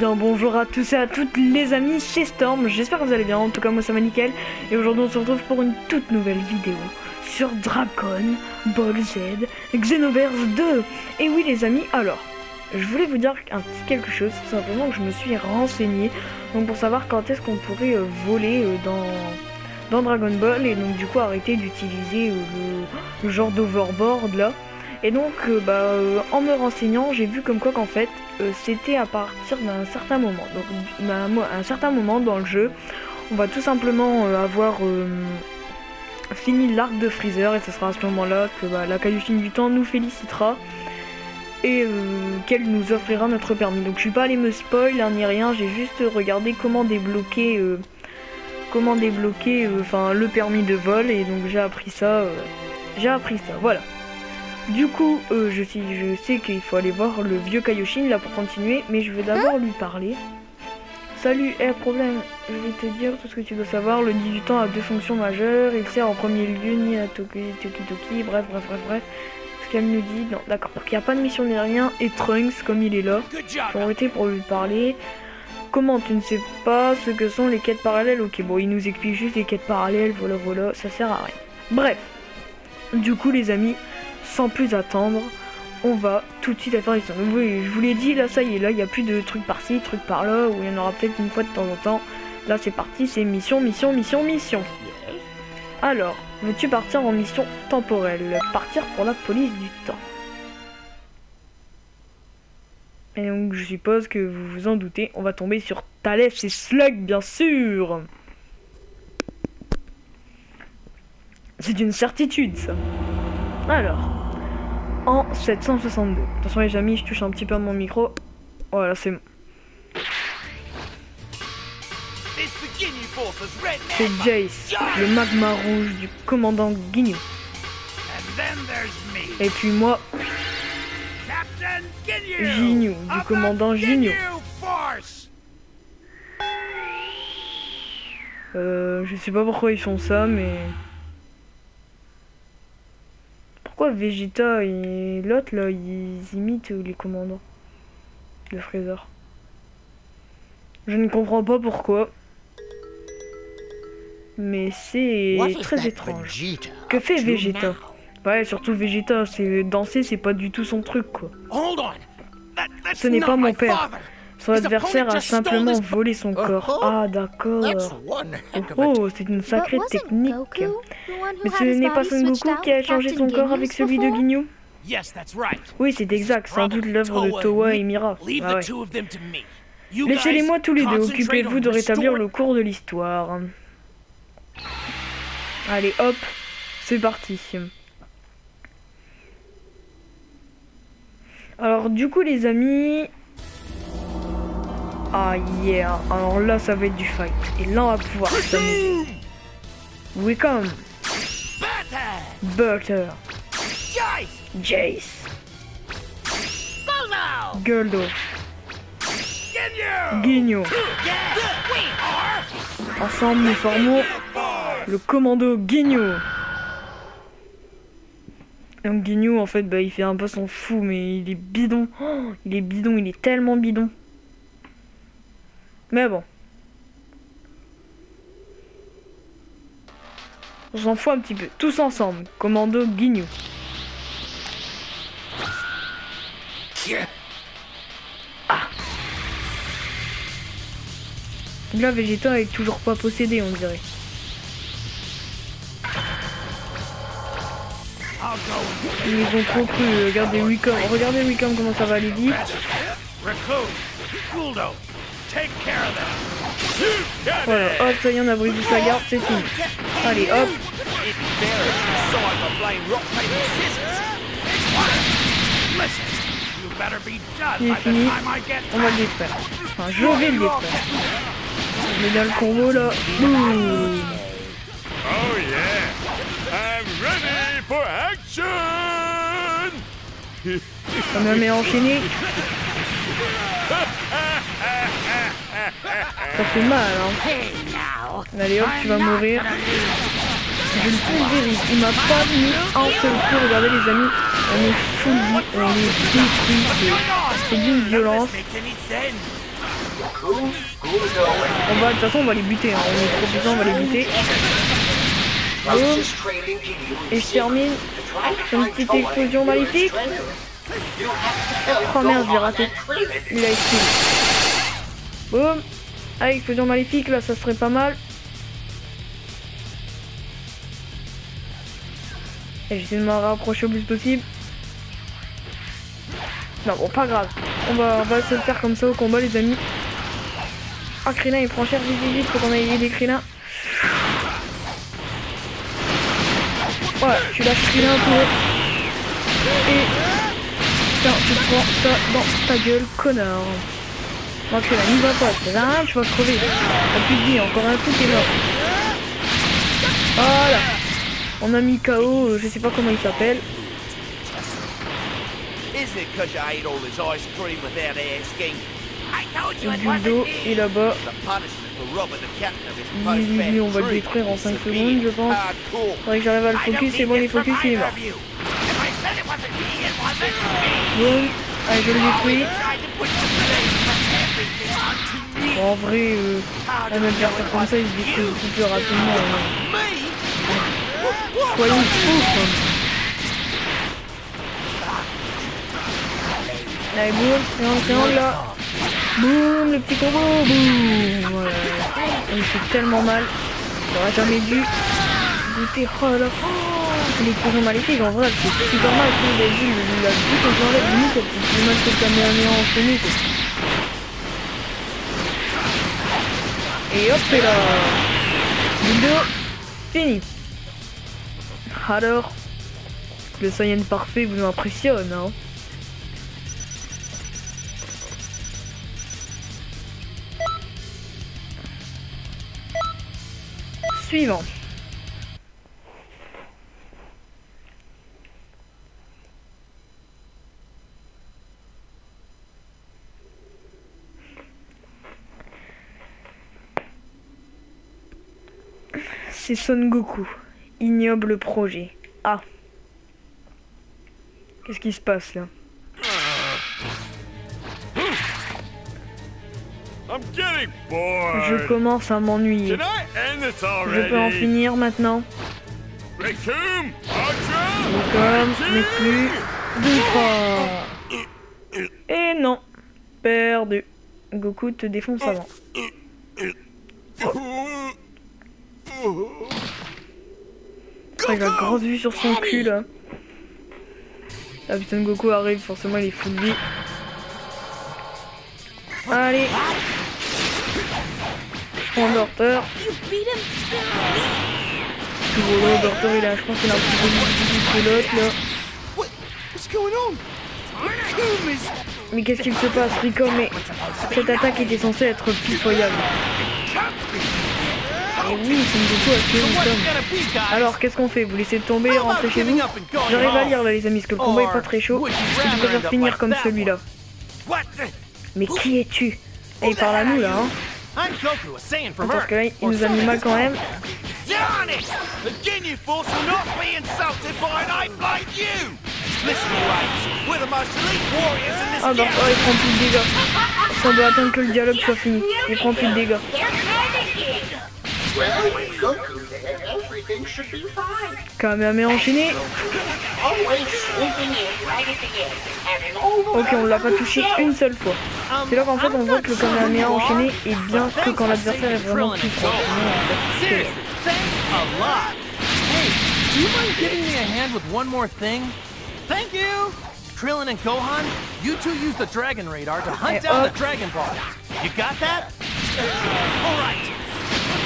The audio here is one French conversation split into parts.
bien bonjour à tous et à toutes les amis, c'est Storm, j'espère que vous allez bien, en tout cas moi ça va nickel. Et aujourd'hui on se retrouve pour une toute nouvelle vidéo sur Dragon Ball Z Xenoverse 2. Et oui les amis, alors, je voulais vous dire un petit quelque chose, tout simplement que je me suis renseigné donc pour savoir quand est-ce qu'on pourrait voler dans Dragon Ball. Et donc du coup arrêter d'utiliser le genre d'overboard là. Et donc en me renseignant, j'ai vu comme quoi qu'en fait c'était à partir d'un certain moment. Donc à un certain moment dans le jeu, on va tout simplement avoir fini l'arc de Freezer, et ce sera à ce moment-là que la Kaioshin du temps nous félicitera et qu'elle nous offrira notre permis. Donc je suis pas allé me spoil ni rien, j'ai juste regardé comment débloquer le permis de vol, et donc j'ai appris ça, voilà. Du coup, je sais qu'il faut aller voir le vieux Kaioshin là pour continuer, mais je vais d'abord lui parler. Salut, problème, je vais te dire tout ce que tu dois savoir. Le 18 ans a deux fonctions majeures, il sert en premier lieu ni à Toki, bref. Ce qu'elle nous dit, non, d'accord, donc il n'y a pas de mission ni rien, et Trunks, comme il est là, j'ai arrêté pour lui parler. Comment tu ne sais pas ce que sont les quêtes parallèles? Ok, bon, il nous explique juste les quêtes parallèles, voilà, ça sert à rien. Bref, du coup les amis, sans plus attendre, on va tout de suite à faire les missions. Oui, je vous l'ai dit, là ça y est, là il n'y a plus de trucs par-ci, trucs par-là, où il y en aura peut-être une fois de temps en temps. Là c'est parti, c'est mission. Alors, veux-tu partir en mission temporelle? Partir pour la police du temps. Et donc je suppose que vous vous en doutez, on va tomber sur Thalès et Slug, bien sûr. C'est une certitude ça. Alors, en 762. Attention les amis, je touche un petit peu à mon micro. Voilà, c'est bon. C'est Jace, le magma rouge du commandant Ginyu. Et puis moi, Ginyu, du commandant Ginyu. Je sais pas pourquoi ils font ça, mais... Pourquoi Vegeta et l'autre là, ils imitent les commandants de Freezer? Je ne comprends pas pourquoi. Mais c'est très étrange. Que fait Vegeta? Ouais, surtout Vegeta, c'est danser, c'est pas du tout son truc quoi. Ce n'est pas mon père. Son adversaire a simplement volé son corps. Ah d'accord. Oh, c'est une sacrée technique. Mais ce n'est pas Son Goku qui a échangé son corps avec celui de Ginyu? Oui, c'est exact, sans doute l'œuvre de Towa et Mira. Ah ouais. Laissez-les-moi tous les deux, occupez-vous de rétablir le cours de l'histoire. Allez hop, c'est parti. Alors du coup les amis... Ah yeah, alors là ça va être du fight. Et là on va pouvoir s'amuser. Wicom, Butter, Jace, Guldo, Ginyu. Ensemble nous formons le commando Ginyu. Donc Ginyu en fait il fait un peu son fou, mais il est bidon. Oh, il est tellement bidon. Mais bon. On s'en fout un petit peu. Tous ensemble. Commando Ginyu. Ah. Là, Vegeta est toujours pas possédé, on dirait. Ils ont trop cru. Regardez Wicom comment ça va aller vite. Voilà, hop, ça y est, on a brisé sa garde, c'est fini. Allez, hop. Il est fini. On va le détruire. Enfin, je vais le détruire. On est dans le combo là. Boum. Oh yeah, I'm ready for action. Ça me met enchaîné. Ça fait mal hein. Allez hop, tu vas mourir. Je le pulvérise. Il m'a pas mis un seul coup. Regardez les amis, on est full vie, on est détruit. C'est d'une violence. On va, de toute façon, on va les buter. Hein. On est trop puissant, on va les buter. Boum. Et je termine sur une petite explosion maléfique. Oh merde, je l'ai raté. Il a explosé. Boum. Ah, explosion maléfique, là, ça serait pas mal. Et j'essaie de me rapprocher au plus possible. Non, bon, pas grave. On va se le faire comme ça au combat, les amis. Ah, Krillin, il prend cher, vite, vite, vite. Faut qu'on aille aider Krillin. Voilà, tu lâches Krillin un peu. Et... Tiens, tu prends ça dans ta gueule, connard. Non, Krillin, n'y va pas. Ça sert à rien, tu vas crever. T'as plus de vie, encore un coup, t'es mort. Voilà. On a mis KO, je sais pas comment il s'appelle. Le bulldo est là-bas. Lui, on va le détruire en 5 secondes, je pense. Faudrait que j'arrive à le focus, c'est bon, il est focus, il est mort. Bon, allez, je le détruis. Bon, en vrai, un adversaire comme ça, il se détruit beaucoup plus rapidement. Soyons fous, quoi. Allez, boum, et on là. Boum, le petit combo, boum. Voilà. Il fait tellement mal. J'aurais jamais dû goûter. Oh là, les explosions maléfiques, en vrai, elle fait super mal. Vous avez vu, la vie que j'enlève, limite, elle fait plus mal que le Kamehameha enchaîné, quoi. Et hop, et là. Vidéo fini. Alors, le Saiyan parfait vous impressionne, hein? Suivant. C'est Son Goku. Ignoble projet. Ah. Qu'est-ce qui se passe là? Je commence à m'ennuyer. Je peux en finir maintenant. Comme n'est plus d'ultra. Et non. Perdu. Goku te défonce avant. Il a grosse vue sur son cul là. Ah putain, Goku arrive, forcément il est full vie. Allez. Je prends Dorter. Voilà, Dorter il a, je pense qu'il a un petit peu plus que l'autre là. Mais qu'est-ce qu'il se passe, Rico? Mais cette attaque était censée être pitoyable. Et oui, c'est une Goku à tuer une somme. Alors, qu'est-ce qu'on fait? Vous laissez tomber, rentrer chez vous? J'arrive à lire là, les amis, parce que le combat est pas très chaud. Je préfère finir comme celui-là. Mais qui es-tu? Et il parle à nous là, hein? Parce que là, il nous a mis mal quand même. Ah bah, oh, il prend plus de dégâts. On doit attendre que le dialogue soit fini. Il prend plus de dégâts. Kamehameha enchaîné. Ok, on l'a pas touché une seule fois. C'est là qu'en fait on voit que le Kamehameha enchaîné est bien que quand l'adversaire est vraiment plus fort. Krillin and Gohan, you two use the Dragon Radar to hunt down the Dragon Ball. You got that? All right.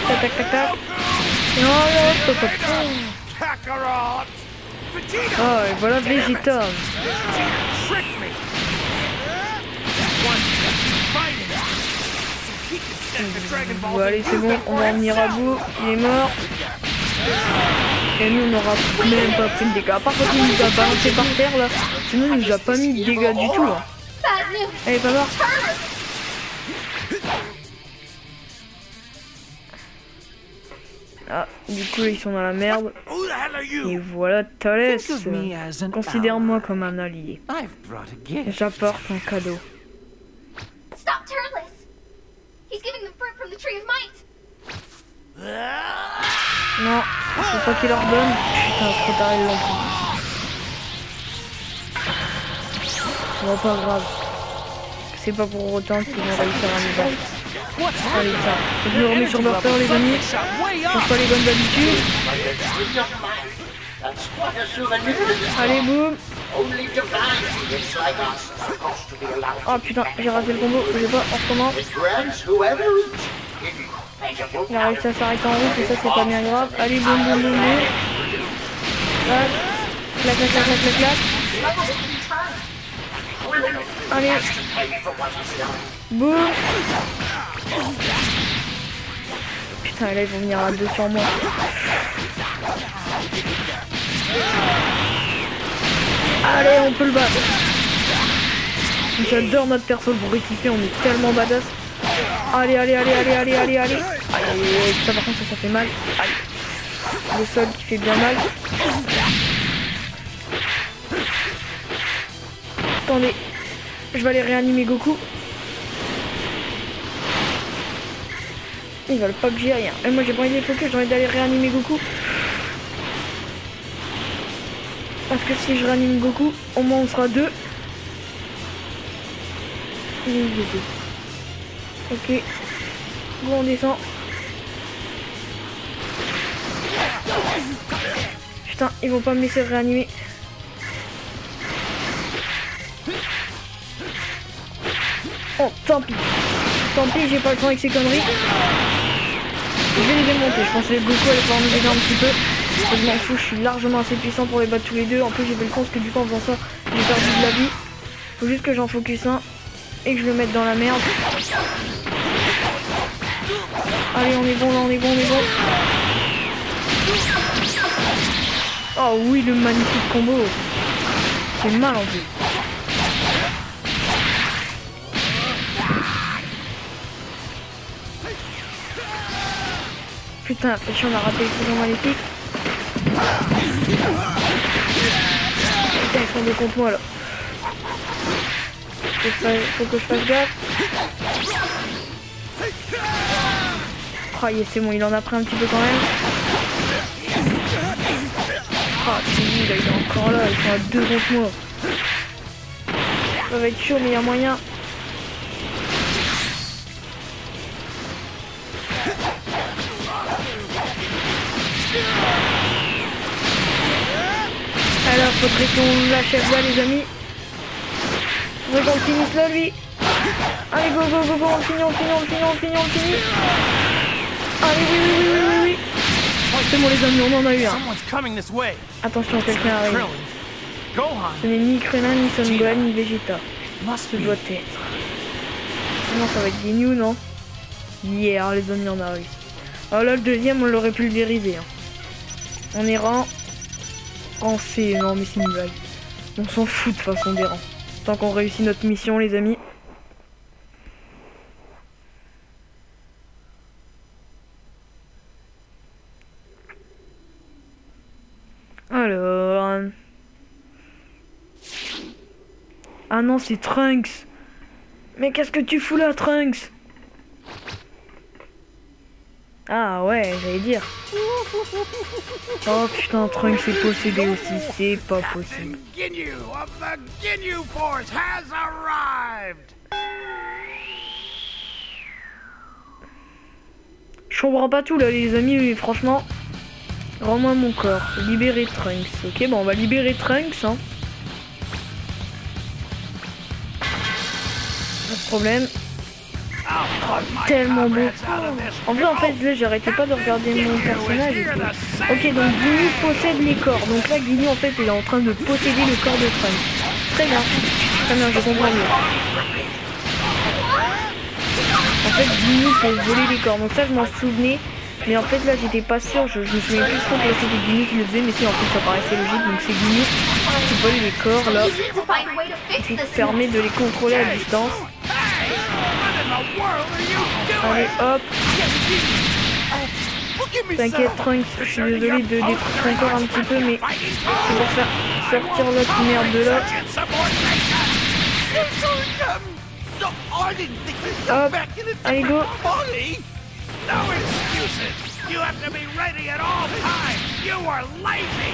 Tac tac tac tac. Oh, et voilà Vegeta. Bon, allez, c'est bon, on va en venir à bout. Il est mort. Et nous, on n'aura même pas pris de dégâts. À part quand il nous a balancé par terre là. Sinon, il nous a pas mis de dégâts du tout. Hein. Elle est pas morte. Ah, du coup, ils sont dans la merde. Et voilà, Thales. Considère-moi comme un allié. J'apporte un cadeau. Non, faut pas qu'il leur donne. Putain, trop tard, ils l'ont pris. Bon, pas grave. C'est pas pour autant qu'ils vont réussir à nous battre. Allez, ça. Je me remets sur leur peur, les amis. Change pas les bonnes habitudes. Allez, boum. Oh putain, j'ai raté le combo. Je sais pas, on recommence. Il a réussi à s'arrêter en route et ça, c'est pas bien grave. Allez, boum, boum, boum, boum. Clac, clac, clac, clac, clac, clac. Allez. Boum. Putain, et là, ils vont venir à 2 sur moi. Allez, on peut le battre. J'adore notre perso pour équiper, on est tellement badass. Allez, allez, allez, allez, allez, allez, allez. Aïe, ça par contre, ça fait mal. Aïe. Le sol qui fait bien mal. Attendez, je vais aller réanimer Goku. Ils veulent pas que j'y aille. Et moi j'ai pas envie de focus, j'ai envie d'aller réanimer Goku. Parce que si je réanime Goku, au moins on sera 2. Il est où Goku? Ok. Bon, on descend. Putain, ils vont pas me laisser réanimer. Oh, tant pis. Tant pis, j'ai pas le temps avec ces conneries. Je vais les démonter. Je pensais que Goku allait pouvoir nous aider un petit peu. Je m'en fous, je suis largement assez puissant pour les battre tous les deux. En plus, j'ai fait le con parce que du coup, en faisant ça, j'ai perdu de la vie. Faut juste que j'en focus un et que je le mette dans la merde. Allez, on est bon là, on est bon, on est bon. Oh oui, le magnifique combo. C'est mal en plus. Putain, attention, on a raté le fusion maléfique. Putain, ils sont deux contre moi là. Faut que je fasse gaffe. Oh yes, c'est bon, il en a pris un petit peu quand même. Ah, c'est lui, là, il est encore là, ils sont à 2 contre moi. Ça va être chaud, mais il y a moyen. Alors, faudrait qu'on l'achève là, les amis. Faudrait qu'on le finisse là, lui. Allez, go, go, go, go, on le finit, on le finit, on le finit, on le finit, on le finit. Allez, oui, oui, oui, oui, oui, oui. C'est bon, les amis, on en a eu un. Attention, quelqu'un arrive. Ce n'est ni Krillin, ni Son Gohan, ni Vegeta. Ce doit être. Non, ça va être Ginyu, non? Yeah, les amis, on a réussi. Alors là, le deuxième, on l'aurait pulvérisé. Hein. On est rang C. Non, mais c'est une blague. On s'en fout de façon des rangs. Tant qu'on réussit notre mission, les amis. Alors... Ah non, c'est Trunks. Mais qu'est-ce que tu fous là, Trunks? Ah ouais, j'allais dire. Oh putain, Trunks est possédé aussi, c'est pas possible. Je comprends pas tout là les amis, mais franchement, rends-moi mon corps, libérer Trunks. Ok, bon on va libérer Trunks, hein. Pas de problème. Oh, tellement beau. En vrai, en fait, là, j'arrêtais pas de regarder mon personnage et tout. Ok, donc Ginyu possède les corps. Donc là, Ginyu, en fait, il est en train de posséder le corps de Trunks. Très bien. Très bien, je comprends mieux. En fait, Ginyu peut voler les corps. Donc ça, je m'en souvenais. Mais en fait, là, j'étais pas sûr. Je me souviens plus trop que c'était Ginyu qui le faisait. Mais si, en fait, ça paraissait logique. Donc c'est Ginyu qui vole les corps, là. Et qui permet de les contrôler à distance. Allez, hop. T'inquiète, Trunks, je suis désolé de détruire encore un petit peu, mais c'est pour faire sortir l'autre merde de là. Hop, allez, go. You have to be ready at all times. You are lazy.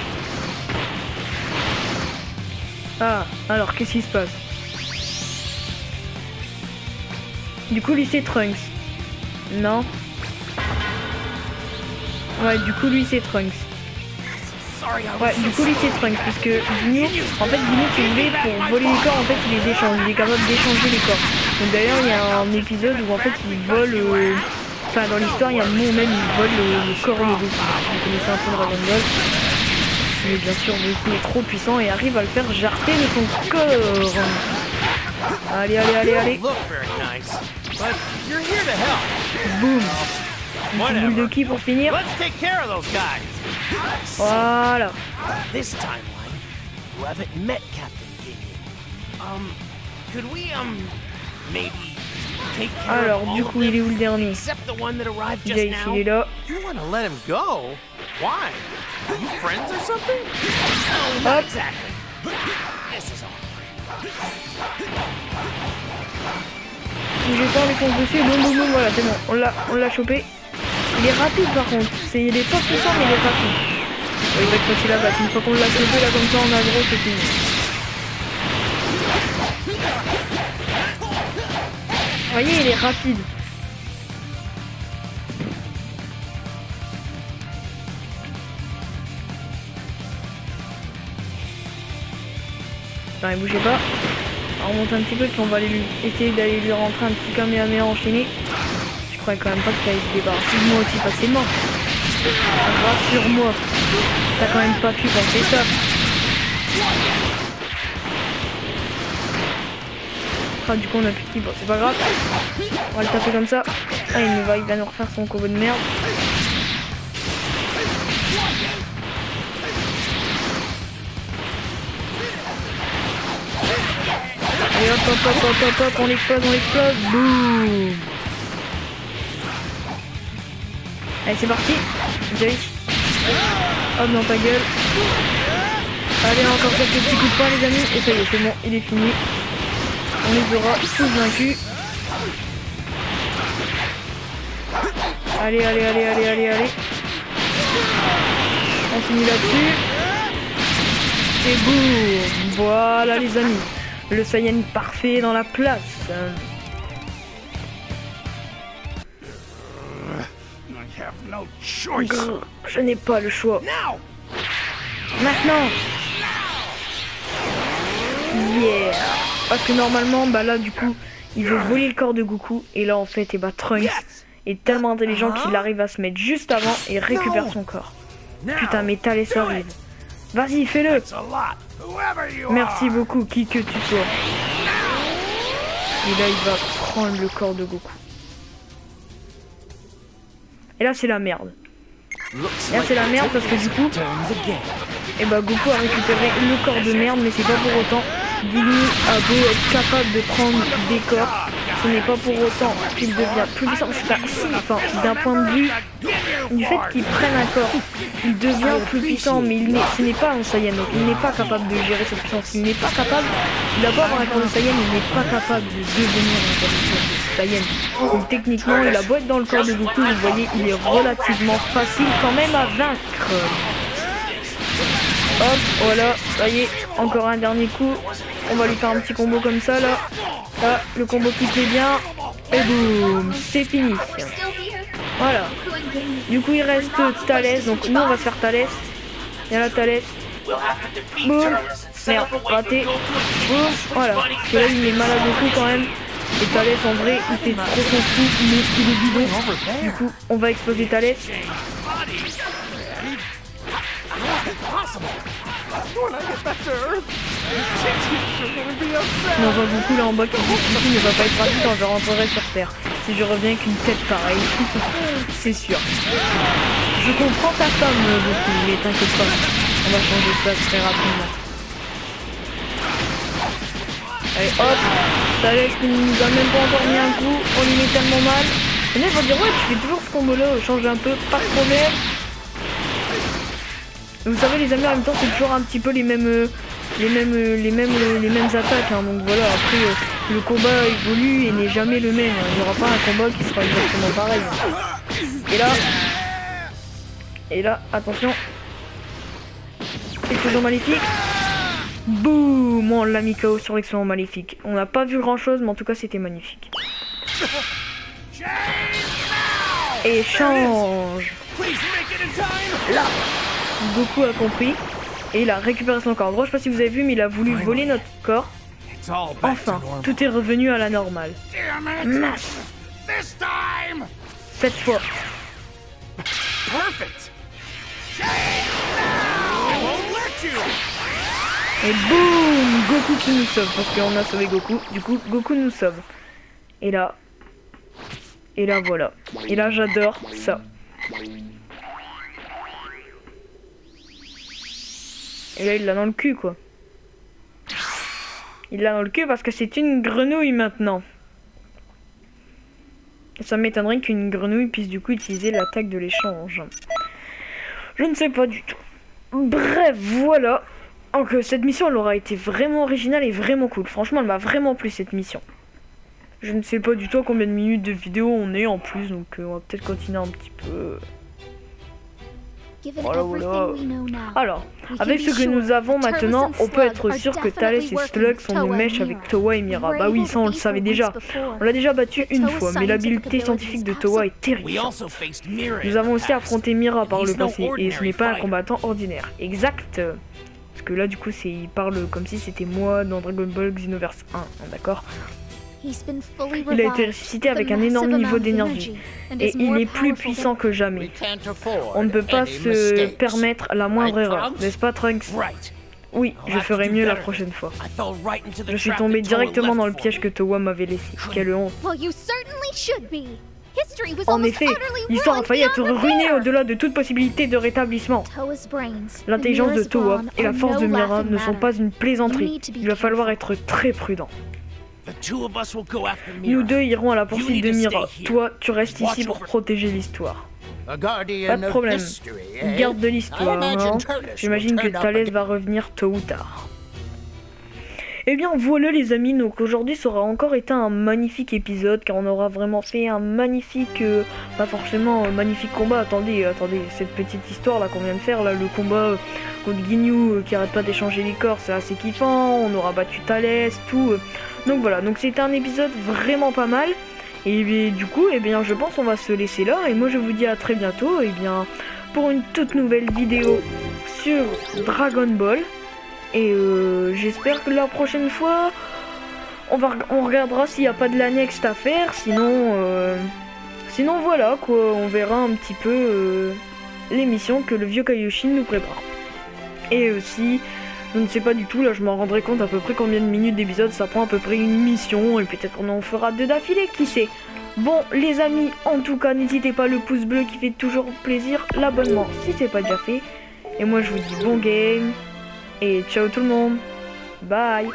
Ah, alors qu'est-ce qui se passe? Du coup lui c'est Trunks. Non. Ouais, du coup lui c'est Trunks. Ouais, du coup lui c'est Trunks parce que Ginyu, en fait Ginyu si vous voulez, pour voler les corps en fait il les échange, il est capable d'échanger les corps. Donc d'ailleurs il y a un épisode où en fait il vole, enfin dans l'histoire il y a un moment où même il vole le corps de Goku. Vous connaissez un peu Dragon Ball. Mais bien sûr Goku est trop puissant et arrive à le faire jarter de son corps. Allez, allez, allez, allez. Boum. Une petite boule de ki pour finir. Voilà. This timeline, you haven't met Captain Ginyu. Could we maybe take care Alors of all du of coup il est où le them dernier? except the one that arrived just Jace now? il est là. You want to let him go? Why? Are you friends or something? No, Hop. not exactly. This is all. Bougez pas, on les fonce dessus, boum boum boum, voilà c'est bon, on l'a chopé. Il est rapide par contre, il est pas puissant mais il est rapide. Il va être facile à battre, une fois qu'on l'a chopé là comme ça en aggro c'est fini. Vous voyez il est rapide. Attends, bougez pas. On remonte un petit peu puis on va aller essayer d'aller lui rentrer un petit Kamehameha enchaîné. Je crois quand même pas qu'il aille se débarrasser de moi aussi facilement. Rassure-moi. T'as quand même pas pu penser ça. Ah du coup on a plus de ki, bon c'est pas grave. On va le taper comme ça. Ah il va nous refaire son combo de merde. Allez hop hop hop hop hop hop, on l'explose, boum. Allez c'est parti, Jace. Hop dans ta gueule. Allez encore quelques petits coups de poing les amis, et ça y est c'est bon, il est fini. On les aura tous vaincus. Allez, allez, allez, allez, allez, allez. On finit là-dessus. Et boum. Voilà les amis. Le Saiyan parfait dans la place. Je n'ai pas le choix. Maintenant. Yeah. Parce que normalement, bah là du coup, il veut voler le corps de Goku. Et là en fait, et bah Trunks est tellement intelligent qu'il arrive à se mettre juste avant et récupère son corps. Putain mais Thalès arrive. Vas-y fais-le. Merci beaucoup qui que tu sois. Et là il va prendre le corps de Goku. Et là c'est la merde. Et là c'est la merde parce que du coup, et bah Goku a récupéré le corps de merde, mais c'est pas pour autant. Ginyu a beau être capable de prendre des corps, ce n'est pas pour autant qu'il devient plus puissant. Enfin, d'un point de vue du fait qu'il prenne un corps, il devient plus puissant, mais ce n'est pas un Saiyan, donc il n'est pas capable de gérer cette puissance. Il n'est pas capable, il a beau avoir un corps de Saiyan, il n'est pas capable de devenir un corps de Saiyan. Donc techniquement, il a beau être dans le corps de Goku, vous voyez, il est relativement facile quand même à vaincre. Hop, voilà, ça y est, encore un dernier coup. On va lui faire un petit combo comme ça là. Là, le combo qui plaît bien. Et boum, c'est fini. Voilà. Du coup il reste Thalès, donc nous on va se faire Thalès. Il y a la Thalès. Boum. Merde, raté. Boum, voilà. Parce que là il met mal à Goku quand même. Et Thalès en vrai il fait trop son fou, il est bidon. Du coup on va exploser Thalès. On voit beaucoup là en bas qui dit ne va pas être ravi quand je rentrerai sur Terre. Si je reviens avec une tête pareille, c'est sûr. Je comprends ta femme beaucoup, mais t'inquiète pas, on va changer ça très rapidement. Allez hop, Thalès qui nous a même pas encore mis un coup, on lui met tellement mal. Et là ils vont dire ouais tu fais toujours ce combo là, change un peu, pas de problème. Vous savez les amis en même temps c'est toujours un petit peu les mêmes attaques hein. Donc voilà après le combat évolue et n'est jamais le même, il n'y aura pas un combat qui sera exactement pareil. Et là Et là, attention. Explosion maléfique. Boum, on l'a mis KO sur l'explosion maléfique. On n'a pas vu grand chose, mais en tout cas c'était magnifique. Échange. Là, Goku a compris. Et il a récupéré son corps droit. Je sais pas si vous avez vu, mais il a voulu voler notre corps. Enfin, tout est revenu à la normale. Mince. Cette fois. Et boum, Goku qui nous sauve, parce qu'on a sauvé Goku, du coup Goku nous sauve. Et là voilà. Et là j'adore ça. Et là il l'a dans le cul quoi. Il l'a dans le cul parce que c'est une grenouille maintenant. Et ça m'étonnerait qu'une grenouille puisse du coup utiliser l'attaque de l'échange. Je ne sais pas du tout. Bref, voilà. Donc cette mission elle aura été vraiment originale et vraiment cool. Franchement elle m'a vraiment plu cette mission. Je ne sais pas du tout à combien de minutes de vidéo on est en plus, donc on va peut-être continuer un petit peu. Voilà, voilà. Alors, avec ce que nous avons maintenant, on peut être sûr que Thales et Slug sont des mèches avec Towa et Mira. Bah oui, ça on le savait déjà. On l'a déjà battu une fois, mais l'habileté scientifique de Towa est terrifiante. Nous avons aussi affronté Mira par le passé, et ce n'est pas un combattant ordinaire. Exact. Parce que là, du coup, il parle comme si c'était moi dans Dragon Ball Xenoverse 1, d'accord ? Il a été ressuscité avec un énorme niveau d'énergie et il est plus puissant que jamais. On ne peut pas se permettre la moindre erreur, n'est-ce pas Trunks? Oui, je ferai mieux la prochaine fois. Je suis tombé directement dans le piège que Towa m'avait laissé. Quelle honte. En effet, l'histoire a failli être ruinée au-delà de toute possibilité de rétablissement. L'intelligence de Towa et la force de Mira ne sont pas une plaisanterie. Il va falloir être très prudent. Nous deux irons à la poursuite de Mira. Toi, tu restes ici pour protéger l'histoire. Pas de problème. Garde de l'histoire, hein. J'imagine que Thales va revenir tôt ou tard. Eh bien voilà les amis, donc aujourd'hui ça aura encore été un magnifique épisode car on aura vraiment fait un magnifique, pas forcément un magnifique combat. Attendez, cette petite histoire là qu'on vient de faire là, le combat contre Ginyu qui arrête pas d'échanger les corps, c'est assez kiffant. On aura battu Thales, tout. Donc voilà, donc c'était un épisode vraiment pas mal. Et du coup, je pense qu'on va se laisser là. Et moi je vous dis à très bientôt, pour une toute nouvelle vidéo sur Dragon Ball. Et j'espère que la prochaine fois, on regardera s'il n'y a pas de l'annexe à faire. Sinon voilà quoi, on verra un petit peu l'émission que le vieux Kaioshin nous prépare. Et aussi, je ne sais pas du tout, là je m'en rendrai compte à peu près combien de minutes d'épisode ça prend à peu près une mission. Et peut-être qu'on en fera deux d'affilée, qui sait. Bon les amis, en tout cas n'hésitez pas le pouce bleu qui fait toujours plaisir, l'abonnement si c'est pas déjà fait. Et moi je vous dis bon game. Et ciao tout le monde. Bye.